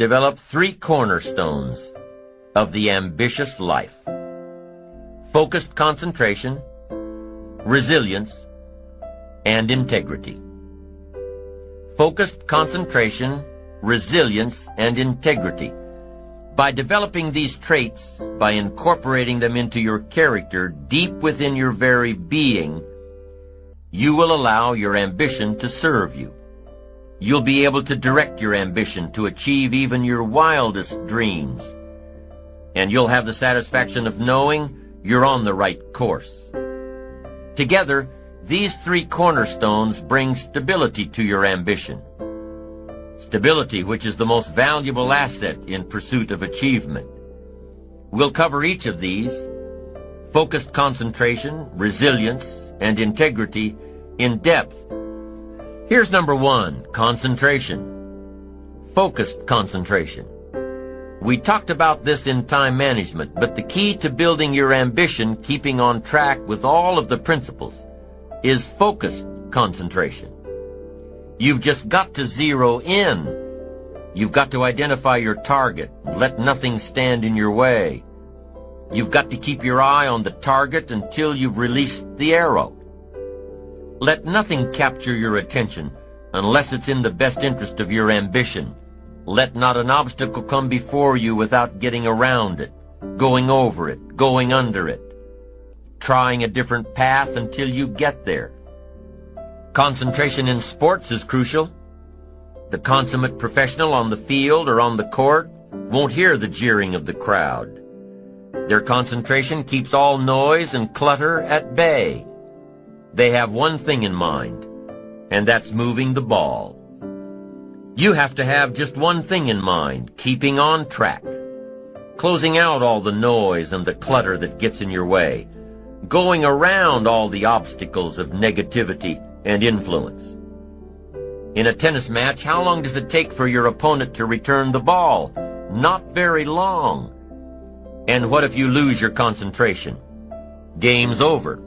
develop 3 cornerstones of the ambitious life: focused concentration, resilience, and integrity. Focused concentration, resilience, and integrity. By developing these traits, by incorporating them into your character deep within your very being, you will allow your ambition to serve you. You'll be able to direct your ambition to achieve even your wildest dreams. And you'll have the satisfaction of knowing you're on the right course. Together, these 3 cornerstones bring stability to your ambition. Stability, which is the most valuable asset in pursuit of achievement. We'll cover each of these, focused concentration, resilience, and integrity, in depth. Here's number 1, concentration. Focused concentration. We talked about this in time management, but the key to building your ambition, keeping on track with all of the principles, is focused concentration. You've just got to zero in. You've got to identify your target. Let nothing stand in your way. You've got to keep your eye on the target until you've released the arrow. Let nothing capture your attention unless it's in the best interest of your ambition. Let not an obstacle come before you without getting around it, going over it, going under it, trying a different path until you get there. Concentration in sports is crucial. The consummate professional on the field or on the court won't hear the jeering of the crowd. Their concentration keeps all noise and clutter at bay. They have one thing in mind, and that's moving the ball. You have to have just one thing in mind, keeping on track, closing out all the noise and the clutter that gets in your way, going around all the obstacles of negativity and influence. In a tennis match, how long does it take for your opponent to return the ball? Not very long. And what if you lose your concentration? Game's over.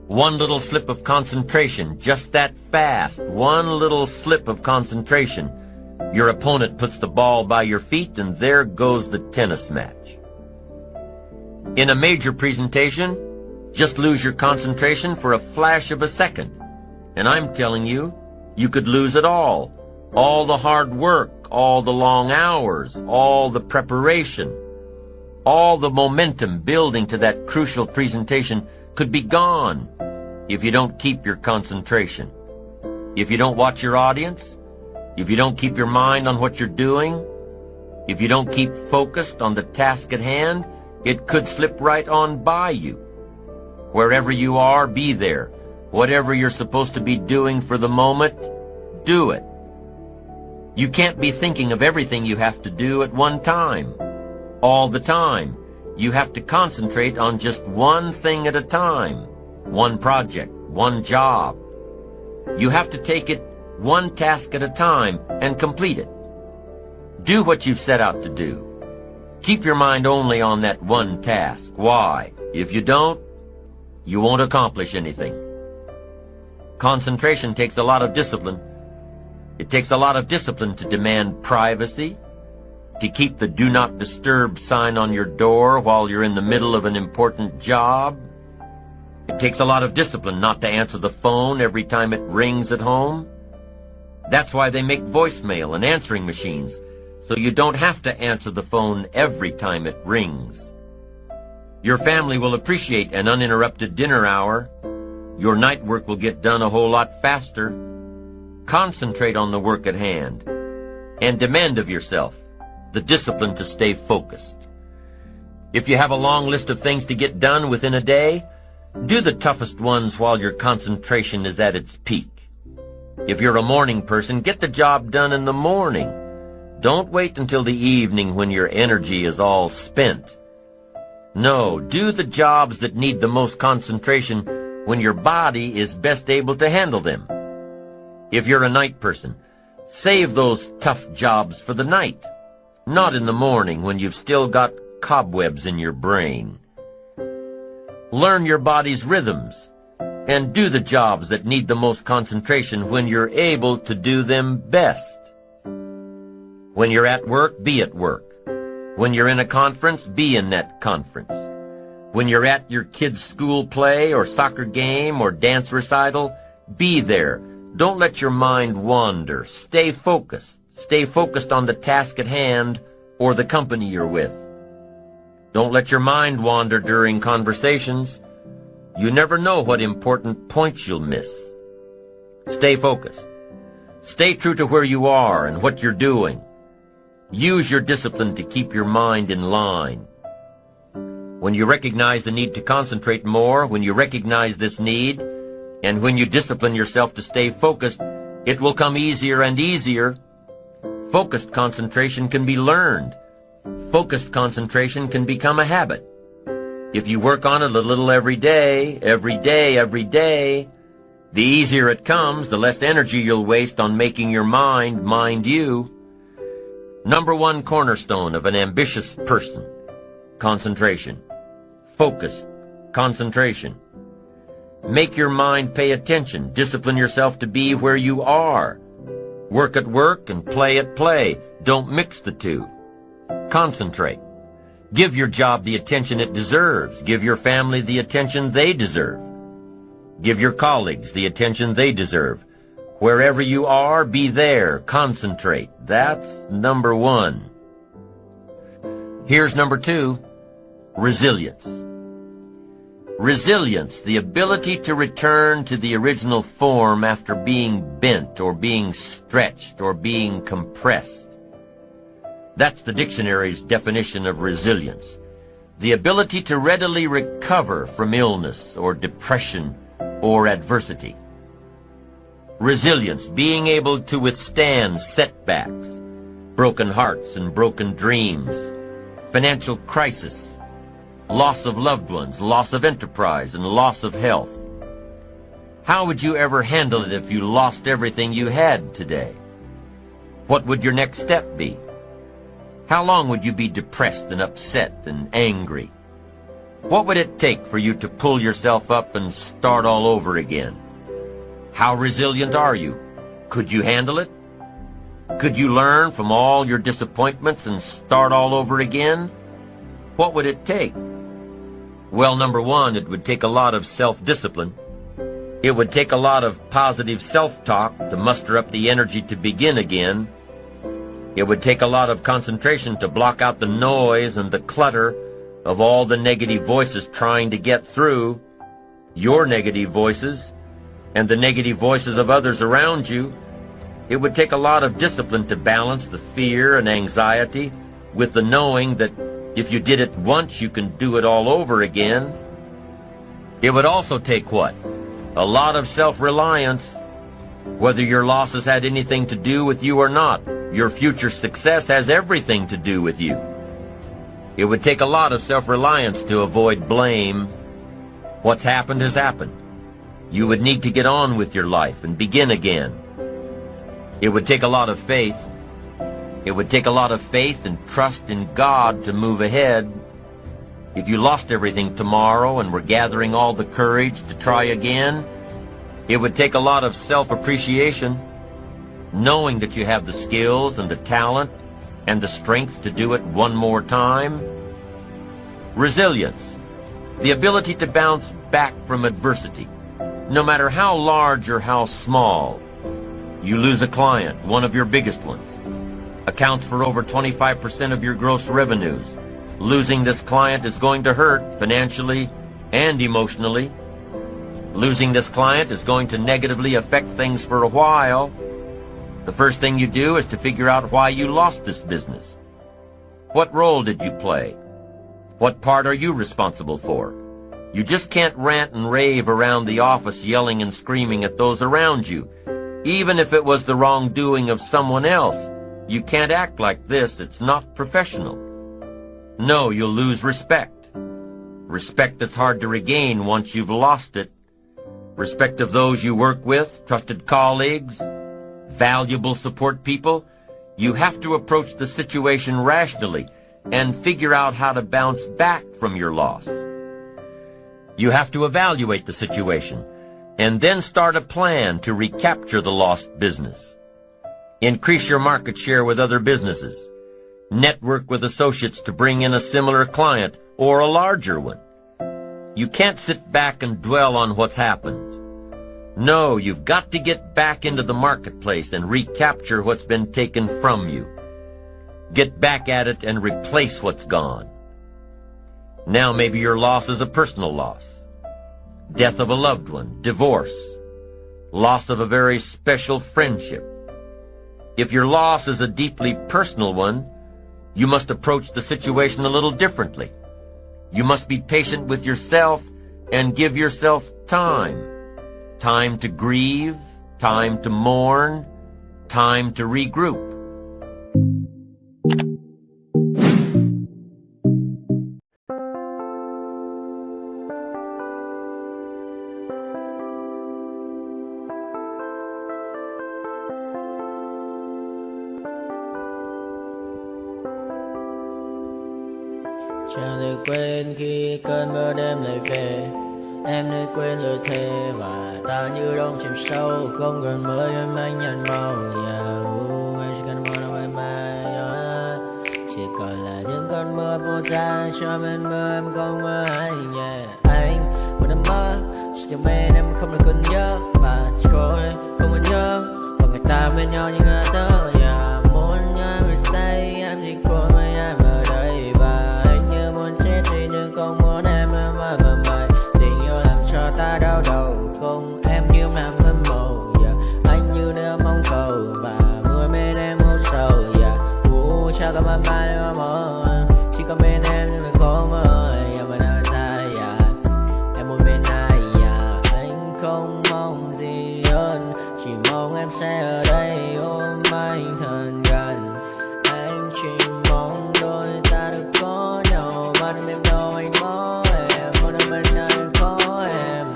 One little slip of concentration, just that fast, one little slip of concentration. Your opponent puts the ball by your feet, and there goes the tennis match. In a major presentation, just lose your concentration for a flash of a second. And I'm telling you, you could lose it all. All the hard work, all the long hours, all the preparation, all the momentum building to that crucial presentation could be gone if you don't keep your concentration. If you don't watch your audience, if you don't keep your mind on what you're doing, if you don't keep focused on the task at hand, it could slip right on by you. Wherever you are, be there. Whatever you're supposed to be doing for the moment, do it. You can't be thinking of everything you have to do at one time. All the time. You have to concentrate on just one thing at a time. One project, one job. You have to take it one task at a time and complete it. Do what you've set out to do. Keep your mind only on that one task. Why? If you don't, you won't accomplish anything. Concentration takes a lot of discipline. It takes a lot of discipline to demand privacy, to keep the do not disturb sign on your door while you're in the middle of an important job. It takes a lot of discipline not to answer the phone every time it rings at home. That's why they make voicemail and answering machines, so you don't have to answer the phone every time it rings. Your family will appreciate an uninterrupted dinner hour. Your night work will get done a whole lot faster. Concentrate on the work at hand and demand of yourself the discipline to stay focused. If you have a long list of things to get done within a day, do the toughest ones while your concentration is at its peak. If you're a morning person, get the job done in the morning. Don't wait until the evening when your energy is all spent. No, do the jobs that need the most concentration when your body is best able to handle them. If you're a night person, save those tough jobs for the night, not in the morning when you've still got cobwebs in your brain. Learn your body's rhythms and do the jobs that need the most concentration when you're able to do them best. When you're at work, be at work. When you're in a conference, be in that conference. When you're at your kid's school play or soccer game or dance recital, be there. Don't let your mind wander. Stay focused. Stay focused on the task at hand or the company you're with. Don't let your mind wander during conversations. You never know what important points you'll miss. Stay focused. Stay true to where you are and what you're doing. Use your discipline to keep your mind in line. When you recognize the need to concentrate more, when you recognize this need, and when you discipline yourself to stay focused, it will come easier and easier. Focused concentration can be learned. Focused concentration can become a habit. If you work on it a little every day, the easier it comes, the less energy you'll waste on making your mind you. Number one cornerstone of an ambitious person: concentration. Focus, concentration. Make your mind pay attention. Discipline yourself to be where you are. Work at work and play at play. Don't mix the two. Concentrate. Give your job the attention it deserves. Give your family the attention they deserve. Give your colleagues the attention they deserve. Wherever you are, be there. Concentrate. That's number one. Here's number two: resilience. Resilience, the ability to return to the original form after being bent or being stretched or being compressed. That's the dictionary's definition of resilience. The ability to readily recover from illness or depression or adversity. Resilience, being able to withstand setbacks, broken hearts and broken dreams, financial crisis, loss of loved ones, loss of enterprise, and loss of health. How would you ever handle it if you lost everything you had today? What would your next step be? How long would you be depressed and upset and angry? What would it take for you to pull yourself up and start all over again? How resilient are you? Could you handle it? Could you learn from all your disappointments and start all over again? What would it take? Well, number one, it would take a lot of self-discipline. It would take a lot of positive self-talk to muster up the energy to begin again. It would take a lot of concentration to block out the noise and the clutter of all the negative voices trying to get through, your negative voices, and the negative voices of others around you. It would take a lot of discipline to balance the fear and anxiety with the knowing that if you did it once, you can do it all over again. It would also take what? A lot of self-reliance. Whether your losses had anything to do with you or not, your future success has everything to do with you. It would take a lot of self-reliance to avoid blame. What's happened has happened. You would need to get on with your life and begin again. It would take a lot of faith. It would take a lot of faith and trust in God to move ahead. If you lost everything tomorrow and were gathering all the courage to try again, it would take a lot of self-appreciation, knowing that you have the skills and the talent and the strength to do it one more time. Resilience, the ability to bounce back from adversity, no matter how large or how small. You lose a client, one of your biggest ones, accounts for over 25% of your gross revenues. Losing this client is going to hurt financially and emotionally. Losing this client is going to negatively affect things for a while. The first thing you do is to figure out why you lost this business. What role did you play? What part are you responsible for? You just can't rant and rave around the office yelling and screaming at those around you. Even if it was the wrongdoing of someone else, you can't act like this. It's not professional. No, you'll lose respect. Respect that's hard to regain once you've lost it. Respect of those you work with, trusted colleagues, valuable support people. You have to approach the situation rationally and figure out how to bounce back from your loss. You have to evaluate the situation and then start a plan to recapture the lost business. Increase your market share with other businesses. Network with associates to bring in a similar client or a larger one. You can't sit back and dwell on what's happened. No, you've got to get back into the marketplace and recapture what's been taken from you. Get back at it and replace what's gone. Now maybe your loss is a personal loss. Death of a loved one, divorce, loss of a very special friendship. If your loss is a deeply personal one, you must approach the situation a little differently. You must be patient with yourself and give yourself time. Time to grieve, time to mourn, time to regroup. Chẳng được quên khi cơn mưa đêm lại về. Em nơi quên lời thề và ta như đông chìm sâu. Không còn mơ em anh nhận màu. Anh chỉ cần mơ đâu em mai. Chỉ còn là những cơn mưa vô giá. Cho bên mơ em không mơ ai nhẹ. Anh vẫn đang mơ. Chỉ cần bên em không được cơn nhớ. Và chỉ có em không còn nhớ. Và người ta bên nhau như ngã tớ. Muốn nhớ về say em chỉ có mấy em ở đây. Và anh như muốn chết đi nhưng không muốn em mơ mày. Tình yêu làm cho ta đau đầu. Không em như mà mơ mộng. Anh như nếu mong cầu. Và mưa bên em ngô sầu. Chào các bạn mai em mơ. Chỉ có bên em nhưng là khó mơ. Mà đang dài em một bên ai. Anh không mong gì hơn. Chỉ mong em sẽ ở đây ôm anh thật gần. Anh chỉ mong đôi ta được có nhau. Mà đừng em đâu anh có em. Một đôi bên anh có em.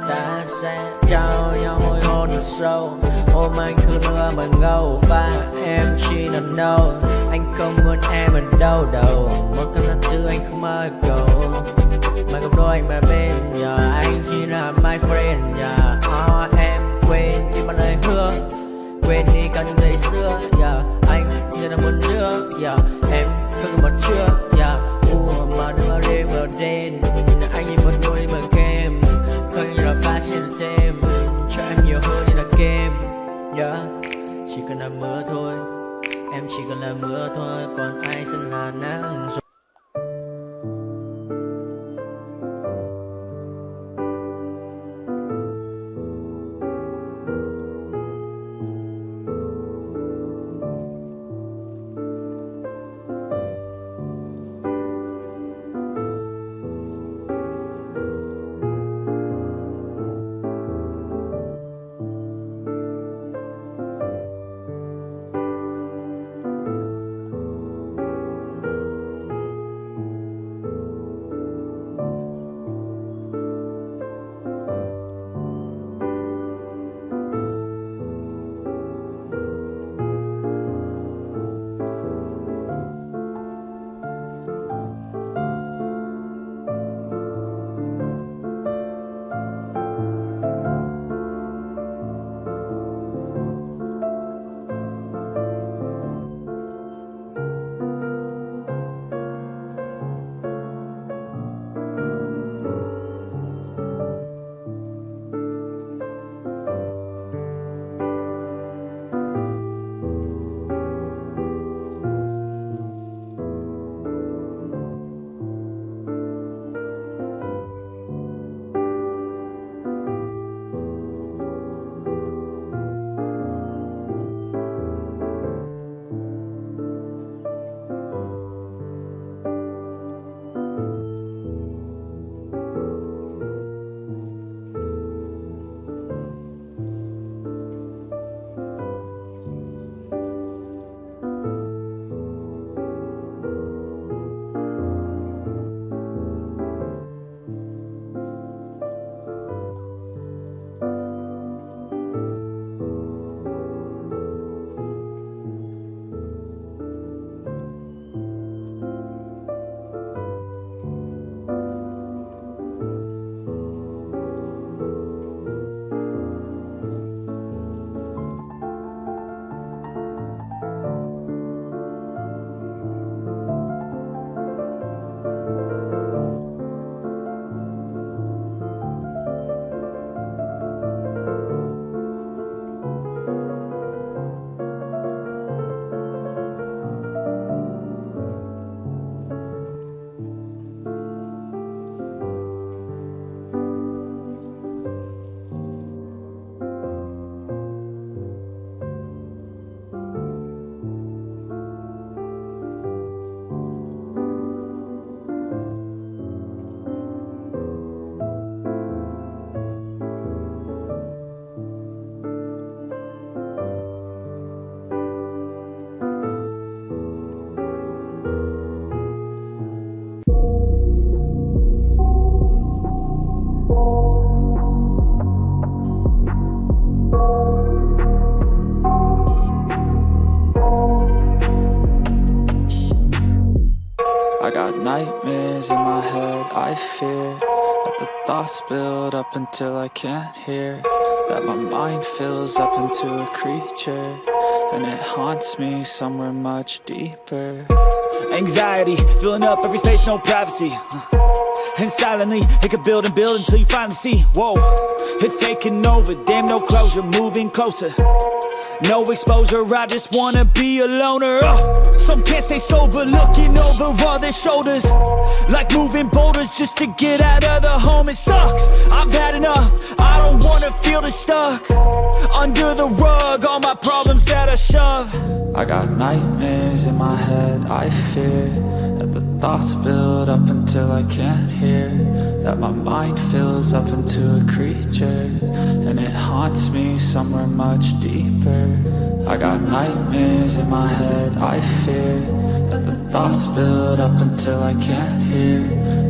Ta sẽ trao nhau môi hôn thật sâu. Ôm anh cứ nữa mà ngâu. Và em chỉ nằm đâu. Anh không muốn em ở đâu đâu. Một cơn gió thứ anh không mơ cầu. Mà không đôi anh mà bên giờ. Anh chỉ là my friend. Em quên đi bao lời hứa. Quên đi cả những ngày xưa. Anh như là muốn nước. Em không còn một chưa. Mà đừng ở đêm ở đêm. Anh như một đôi mà kem. Không như là ba trên thêm. Cho em nhiều hơn như là kem. Chỉ cần là mưa thôi. Em chỉ cần là mưa thôi. Còn ai sẽ là nắng rồi. got nightmares in my head, I fear that the thoughts build up until I can't hear, that my mind fills up into a creature, and it haunts me somewhere much deeper. Anxiety, filling up every space, no privacy. And silently, it could build and build until you finally see, whoa, it's taking over, damn, no closure, moving closer. No exposure, I just wanna be a loner. Some can't stay sober, looking over all their shoulders, like moving boulders just to get out of the home. It sucks, I've had enough, I don't wanna feel the stuck under the rug, all my problems that I shove. I got nightmares in my head, I fear that the thoughts build up until I can't hear, that my mind fills up into a creature, and it haunts me somewhere much deeper. I got nightmares in my head, I fear that the thoughts build up until I can't hear,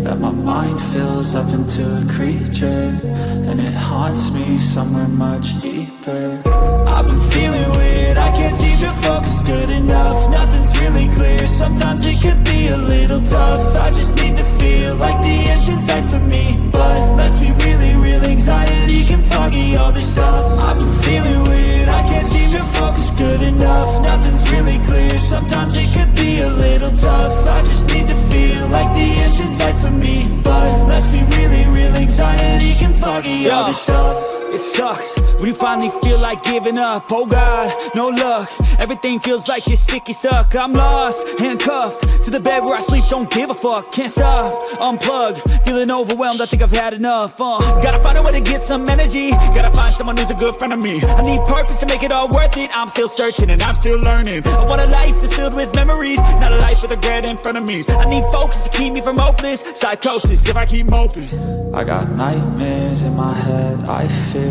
that my mind fills up into a creature, and it haunts me somewhere much deeper. I've been feeling weird, I can't seem to focus good enough, nothing's really clear, sometimes it could be a little tough. I just need to feel like the end's in sight for me, but let's be really real, anxiety can foggy all this stuff. I've been feeling weird, I can't seem to focus good enough, nothing's really clear, sometimes it could be a little tough. I just need to feel like the end's in sight for me, but let's be really real, anxiety can foggy all this stuff. It sucks when you finally feel like giving up. Oh God, no luck, everything feels like you're sticky stuck. I'm lost, handcuffed to the bed where I sleep, don't give a fuck. Can't stop, unplug, feeling overwhelmed, I think I've had enough. Gotta find a way to get some energy, gotta find someone who's a good friend of me. I need purpose to make it all worth it, I'm still searching and I'm still learning. I want a life that's filled with memories, not a life with regret in front of me. I need focus to keep me from hopeless psychosis if I keep moping. I got nightmares in my head, I fear.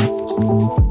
Thank you.